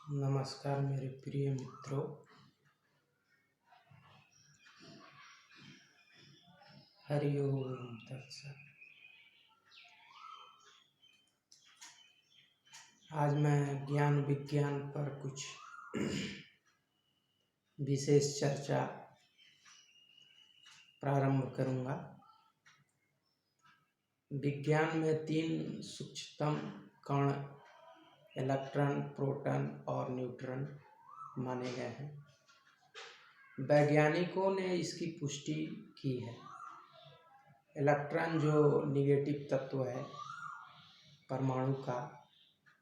नमस्कार मेरे प्रिय मित्रों। हरि ओम तत्सत। आज मैं ज्ञान विज्ञान पर कुछ विशेष चर्चा प्रारंभ करूंगा। विज्ञान में 3 सूक्ष्मतम कण इलेक्ट्रॉन, प्रोटॉन और न्यूट्रॉन माने गए हैं। वैज्ञानिकों ने इसकी पुष्टि की है। इलेक्ट्रॉन जो निगेटिव तत्व है परमाणु का,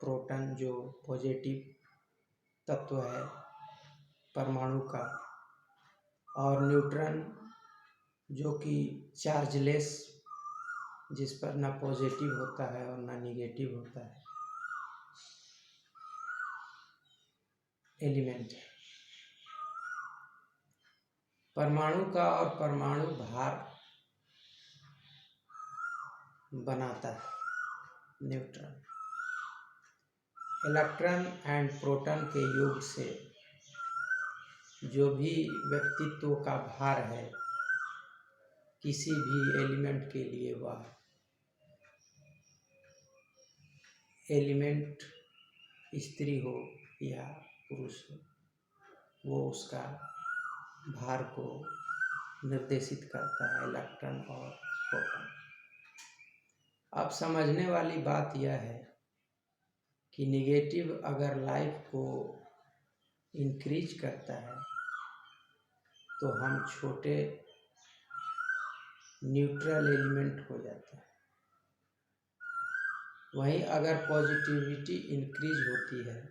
प्रोटॉन जो पॉजिटिव तत्व है परमाणु का, और न्यूट्रॉन जो कि चार्जलेस, जिस पर ना पॉजिटिव होता है और ना निगेटिव होता है, एलिमेंट है। परमाणु का और परमाणु भार बनाता है न्यूट्रॉन। इलेक्ट्रॉन एंड प्रोटॉन के योग से जो भी व्यक्तित्व का भार है किसी भी एलिमेंट के लिए, वह एलिमेंट स्त्री हो या पुरुष हो, वो उसका भार को निर्देशित करता है, इलेक्ट्रॉन और प्रोटॉन। अब समझने वाली बात यह है कि निगेटिव अगर लाइफ को इंक्रीज करता है तो हम छोटे न्यूट्रल एलिमेंट हो जाते हैं। वहीं अगर पॉजिटिविटी इंक्रीज होती है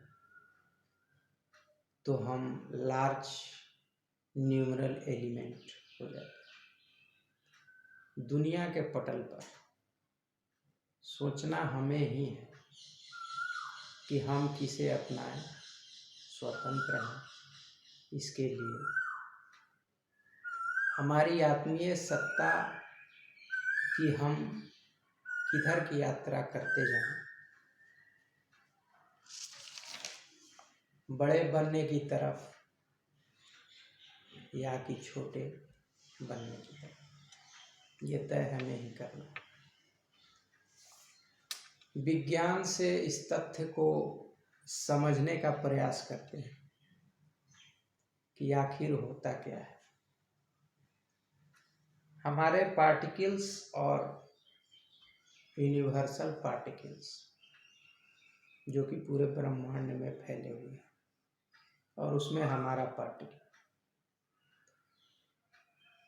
तो हम लार्ज न्यूमरल एलिमेंट हो जाते हैं। दुनिया के पटल पर सोचना हमें ही है कि हम किसे अपनाएं, स्वतंत्र हैं। इसके लिए हमारी आत्मीय सत्ता की हम किधर की यात्रा करते जाएं, बड़े बनने की तरफ या कि छोटे बनने की तरफ, ये तय हमें ही करना है। विज्ञान से इस तथ्य को समझने का प्रयास करते हैं कि आखिर होता क्या है। हमारे पार्टिकल्स और यूनिवर्सल पार्टिकल्स जो कि पूरे ब्रह्मांड में फैले हुए हैं, और उसमें हमारा पार्टिकल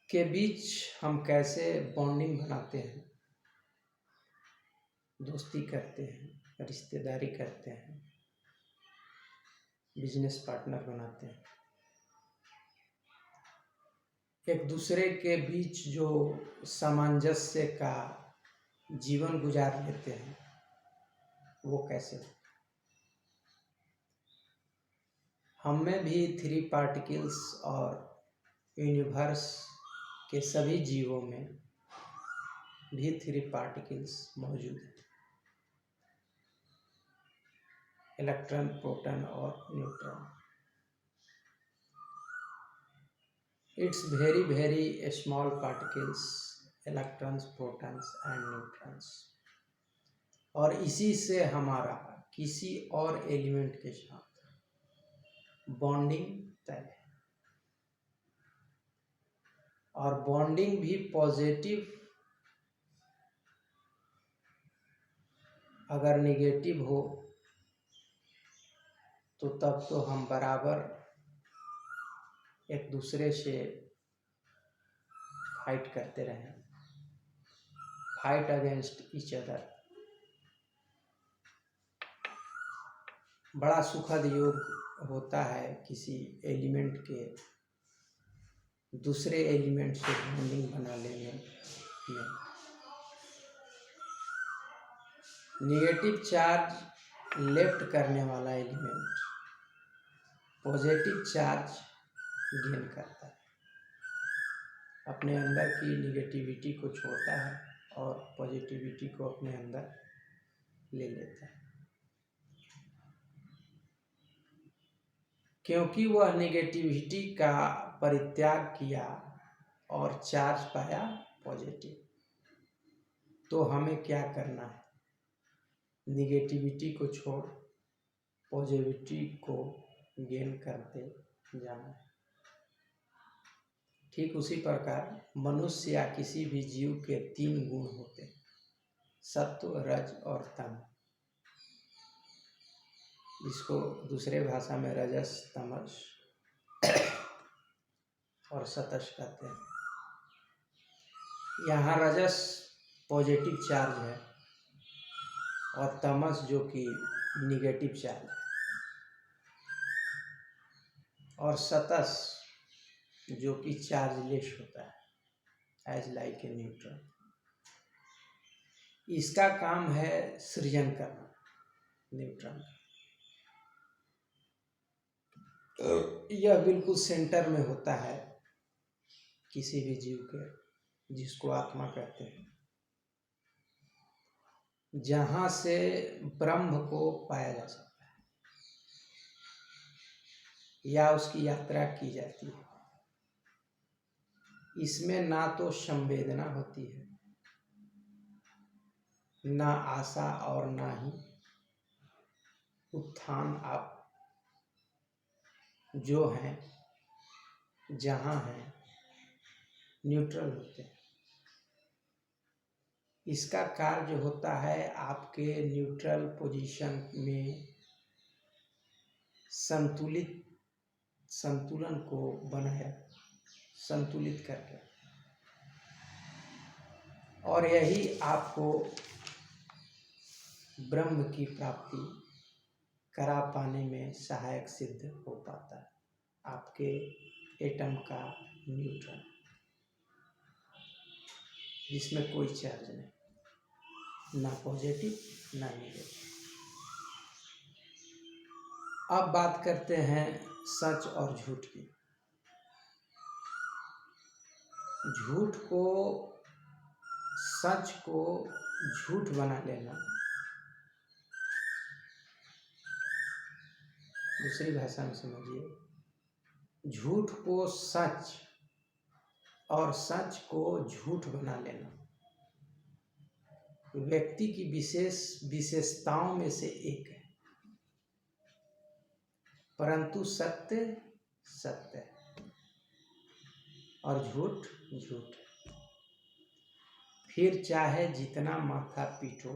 के बीच हम कैसे बॉन्डिंग बनाते हैं, दोस्ती करते हैं, रिश्तेदारी करते हैं, बिजनेस पार्टनर बनाते हैं, एक दूसरे के बीच जो सामंजस्य का जीवन गुजार लेते हैं, वो कैसे हो। हम में भी 3 पार्टिकल्स और यूनिवर्स के सभी जीवों में भी 3 पार्टिकल्स मौजूद हैं, इलेक्ट्रॉन, प्रोटॉन और neutron. It's very very small particles, electrons, protons and neutrons. और इसी से हमारा किसी और एलिमेंट के साथ बॉन्डिंग तय है, और बॉन्डिंग भी पॉजिटिव। अगर निगेटिव हो तो तब तो हम बराबर एक दूसरे से फाइट करते रहें, फाइट अगेंस्ट ईच अदर। बड़ा सुखद योग होता है किसी एलिमेंट के दूसरे एलिमेंट से बॉन्डिंग बना लेने में। निगेटिव चार्ज लेफ्ट करने वाला एलिमेंट पॉजिटिव चार्ज गेन करता है, अपने अंदर की निगेटिविटी को छोड़ता है और पॉजिटिविटी को अपने अंदर ले लेता है। क्योंकि वह निगेटिविटी का परित्याग किया और चार्ज पाया पॉजिटिव। तो हमें क्या करना है? निगेटिविटी को छोड़ पॉजिटिविटी को गेन करते जाना है। ठीक उसी प्रकार मनुष्य या किसी भी जीव के 3 गुण होते हैं, सत्व, रज और तम, जिसको दूसरे भाषा में रजस, तमस और सतस कहते हैं। यहाँ रजस पॉजिटिव चार्ज है और तमस जो कि निगेटिव चार्ज है, और सतस जो कि चार्जलेस होता है, एज लाइक ए न्यूट्रन। इसका काम है सृजन करना न्यूट्रन। यह बिल्कुल सेंटर में होता है किसी भी जीव के, जिसको आत्मा कहते हैं, जहां से ब्रह्म को पाया जा सकता है या उसकी यात्रा की जाती है। इसमें ना तो संवेदना होती है, ना आशा और ना ही उत्थान। आप जो हैं, जहां हैं, न्यूट्रल होते हैं। इसका कार्य होता है आपके न्यूट्रल पोजीशन में संतुलन को बनाया, संतुलित करके, और यही आपको ब्रह्म की प्राप्ति करा पाने में सहायक सिद्ध हो पाता है। आपके एटम का न्यूट्रन, जिसमें कोई चार्ज नहीं, ना पॉजिटिव ना नेगेटिव। अब बात करते हैं सच और झूठ की। झूठ को, सच को झूठ बना लेना, दूसरी भाषा में समझिए, झूठ को सच और सच को झूठ बना लेना व्यक्ति की विशेषताओं में से एक है, परंतु सत्य सत्य है और झूठ झूठ है। फिर चाहे जितना माथा पीटो,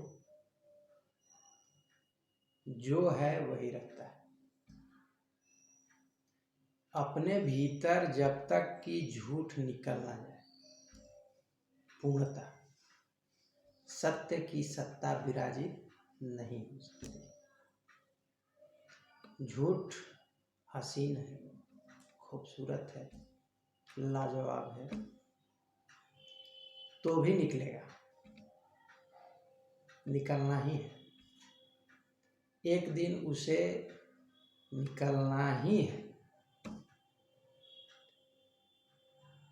जो है वही रहता है। अपने भीतर जब तक कि झूठ निकल ना जाए, पूर्णतः सत्य की सत्ता विराजित नहीं हो सकती। झूठ हसीन है, खूबसूरत है, लाजवाब है, तो भी निकलेगा, निकलना ही है। एक दिन उसे निकलना ही है।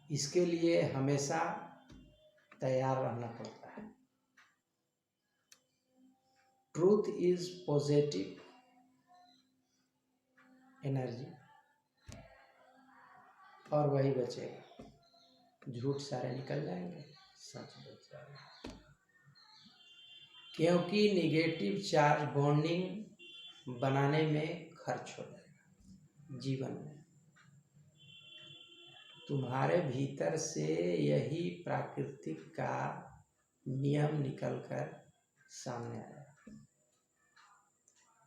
इसके लिए हमेशा तैयार रहना पड़ता है। ट्रूथ इज पॉजिटिव एनर्जी, और वही बचेगा। झूठ सारे निकल जाएंगे, सच बच जाएगा। क्योंकि निगेटिव चार्ज बॉन्डिंग बनाने में खर्च हो जाएगा जीवन में। तुम्हारे भीतर से यही प्राकृतिक का नियम निकलकर सामने आया।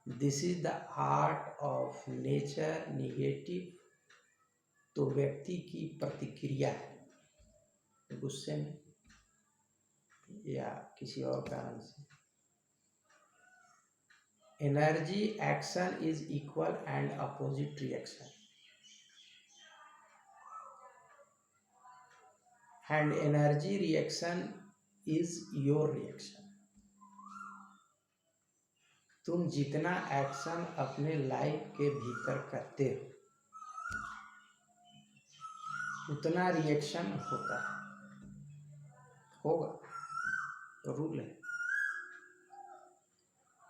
This is the art of nature. Negative तो व्यक्ति की प्रतिक्रिया है, गुस्से में या किसी और कारण से। Energy action is equal and opposite reaction, and energy reaction is your reaction. तुम जितना एक्शन अपने लाइफ के भीतर करते हो, उतना रिएक्शन होता है, होगा, तो रूल है।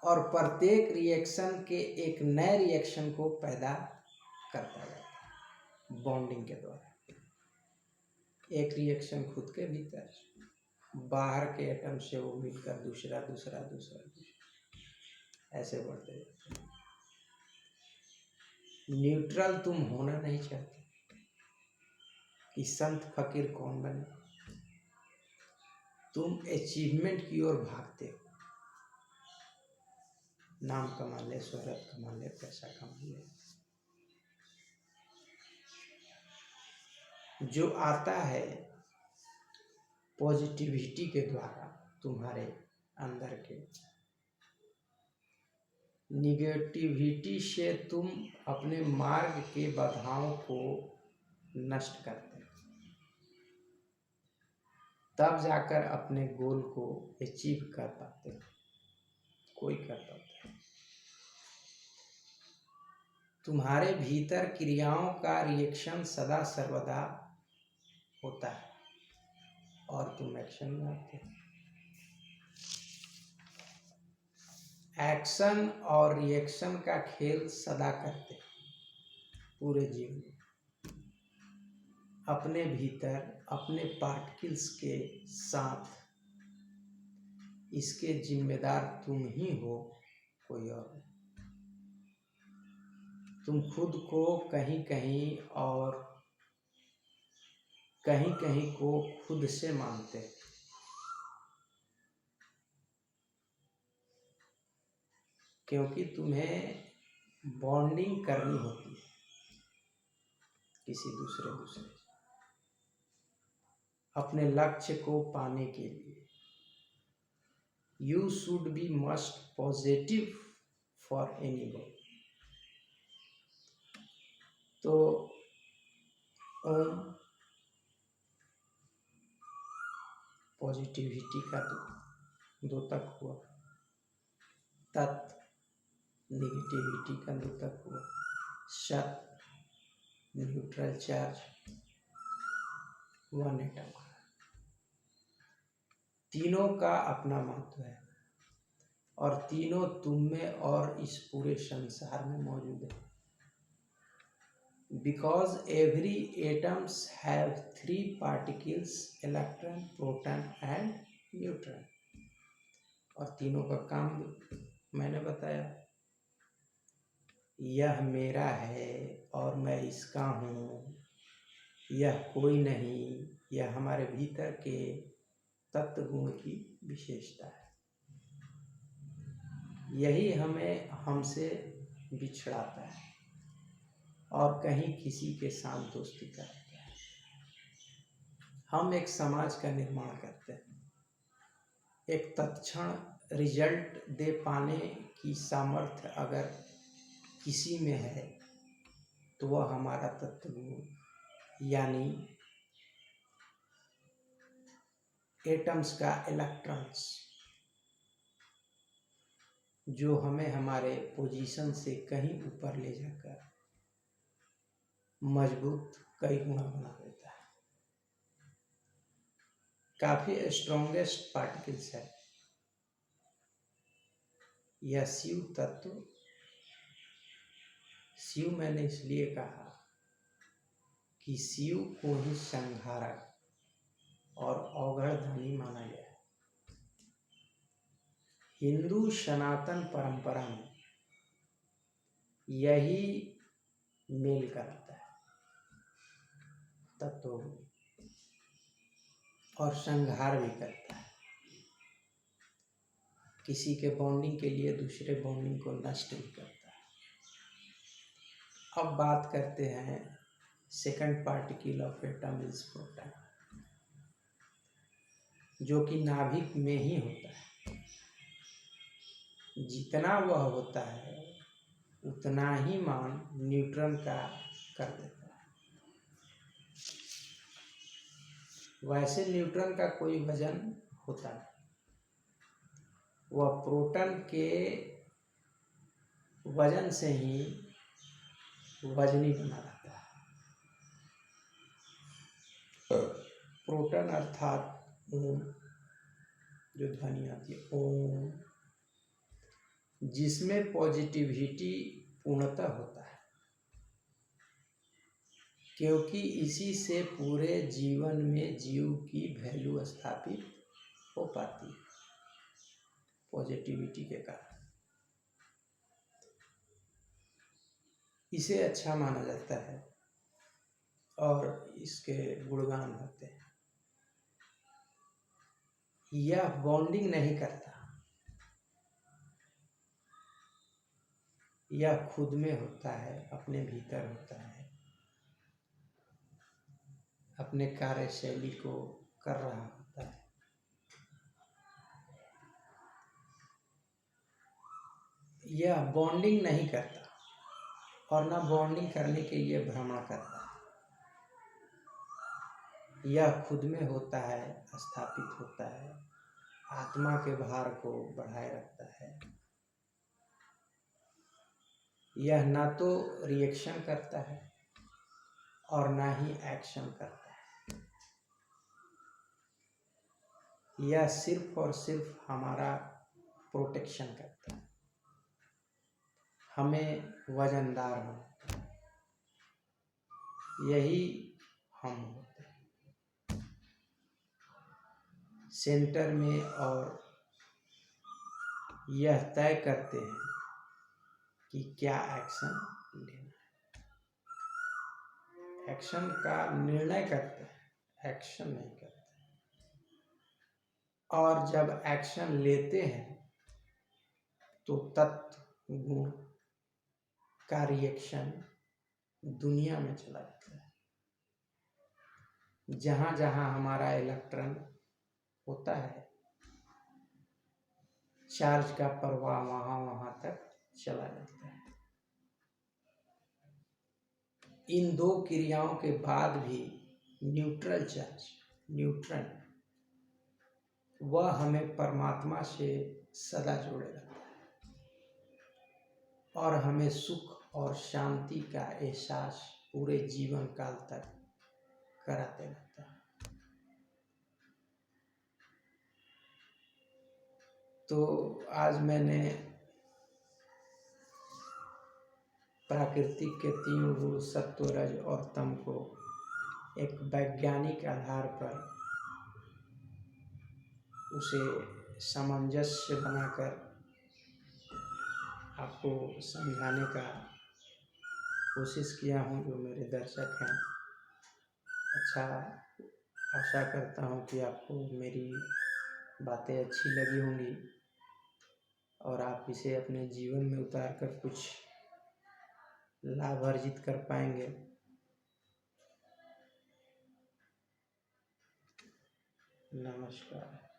और प्रत्येक रिएक्शन के एक नए रिएक्शन को पैदा करता जाता है बॉन्डिंग के द्वारा। एक रिएक्शन खुद के भीतर, बाहर के एटम से वो मिलकर दूसरा दूसरा दूसरा दूसरा ऐसे बढ़ते जाते हैं। न्यूट्रल तुम होना नहीं चाहते कि संत फकीर कौन बने, तुम अचीवमेंट की ओर भागते हो। नाम कमा ले, शोहरत कमा ले, पैसा कमा ले। जो आता है पॉजिटिविटी के द्वारा तुम्हारे अंदर के, निगेटिविटी से तुम अपने मार्ग के बाधाओं को नष्ट करते हो, तब जाकर अपने गोल को अचीव कर पाते हो। कोई कर पाता है। तुम्हारे भीतर क्रियाओं का रिएक्शन सदा सर्वदा होता है और तुम एक्शन में आते हो। एक्शन और रिएक्शन का खेल सदा करते हो पूरे जीवन में। अपने भीतर अपने पार्टिकल्स के साथ इसके जिम्मेदार तुम ही हो, कोई और नहीं। तुम खुद को कहीं कहीं और कहीं कहीं को खुद से मानते हो, क्योंकि तुम्हें बॉन्डिंग करनी होती है किसी दूसरे से अपने लक्ष्य को पाने के लिए। You should be must positive for any one. तो पॉजिटिविटी का दो तक हुआ, तत् निगेटिविटी का दो तक हुआ, सत न्यूट्रल चार्ज, वन एटम। तीनों का अपना महत्व है और तीनों तुम में और इस पूरे संसार में मौजूद है। Because every atoms have three particles, electron, proton and neutron। और तीनों का काम मैंने बताया, यह मेरा है और मैं इसका हूँ, यह कोई नहीं, यह हमारे भीतर के तत्व गुण की विशेषता है। यही हमें हमसे बिछड़ाता है और कहीं किसी के साथ दोस्ती करता है। हम एक समाज का निर्माण करते हैं। एक तत्क्षण रिजल्ट दे पाने की सामर्थ्य अगर किसी में है तो वह हमारा तत्व गुण यानी एटम्स का इलेक्ट्रॉन्स, जो हमें हमारे पोजीशन से कहीं ऊपर ले जाकर मजबूत कई गुना बना देता है। काफी स्ट्रॉन्गेस्ट पार्टिकल्स है यह शिव तत्व। शिव मैंने इसलिए कहा कि शिव को ही संहारक और अवगढ़धानी माना गया है। हिंदू सनातन परंपरा में यही मेल करता है तत्व और संहार भी करता है। किसी के बॉन्डिंग के लिए दूसरे बॉन्डिंग को नष्ट भी करता है। अब बात करते हैं second particle of atom is proton, जो कि नाभिक में ही होता है। जितना वह होता है उतना ही मान न्यूट्रॉन का कर देता है। वैसे न्यूट्रॉन का कोई वजन होता नहीं, वह प्रोटॉन के वजन से ही वजनी बना रहता है। प्रोटॉन अर्थात ओम, जो ध्वनि आती है ओम, जिसमें पॉजिटिविटी पूर्णतः होता है, क्योंकि इसी से पूरे जीवन में जीव की वैल्यू स्थापित हो पाती है, पॉजिटिविटी के कारण। इसे अच्छा माना जाता है और इसके गुणगान होते हैं। यह बॉन्डिंग नहीं करता, यह खुद में होता है, अपने भीतर होता है, अपने कार्यशैली को कर रहा होता है। यह बॉन्डिंग नहीं करता और ना बॉन्डिंग करने के लिए भ्रमण करता है। यह खुद में होता है, स्थापित होता है, आत्मा के भार को बढ़ाए रखता है। यह ना तो रिएक्शन करता है और ना ही एक्शन करता है। यह सिर्फ और सिर्फ हमारा प्रोटेक्शन करता है, हमें वजनदार बनाता है। यही हम होते हैं सेंटर में, और यह तय करते हैं कि क्या एक्शन लेना है। एक्शन का निर्णय करते हैं, एक्शन नहीं करते। और जब एक्शन लेते हैं तो तत्व गुण का रिएक्शन दुनिया में चला जाता है। जहाँ जहाँ हमारा इलेक्ट्रॉन होता है, चार्ज का प्रवाह वहाँ वहाँ तक चला जाता है। इन दो क्रियाओं के बाद भी न्यूट्रल चार्ज, न्यूट्रॉन, वह हमें परमात्मा से सदा जोड़े रखता है और हमें सुख और शांति का एहसास पूरे जीवन काल तक कराते रहता है। तो आज मैंने प्राकृतिक के तीन गुण सत्व, रज और तम को एक वैज्ञानिक आधार पर उसे सामंजस्य बनाकर आपको समझाने का कोशिश किया हूँ। जो मेरे दर्शक हैं, अच्छा, आशा करता हूँ कि आपको मेरी बातें अच्छी लगी होंगी और आप इसे अपने जीवन में उतार कर कुछ लाभ अर्जित कर पाएंगे। नमस्कार।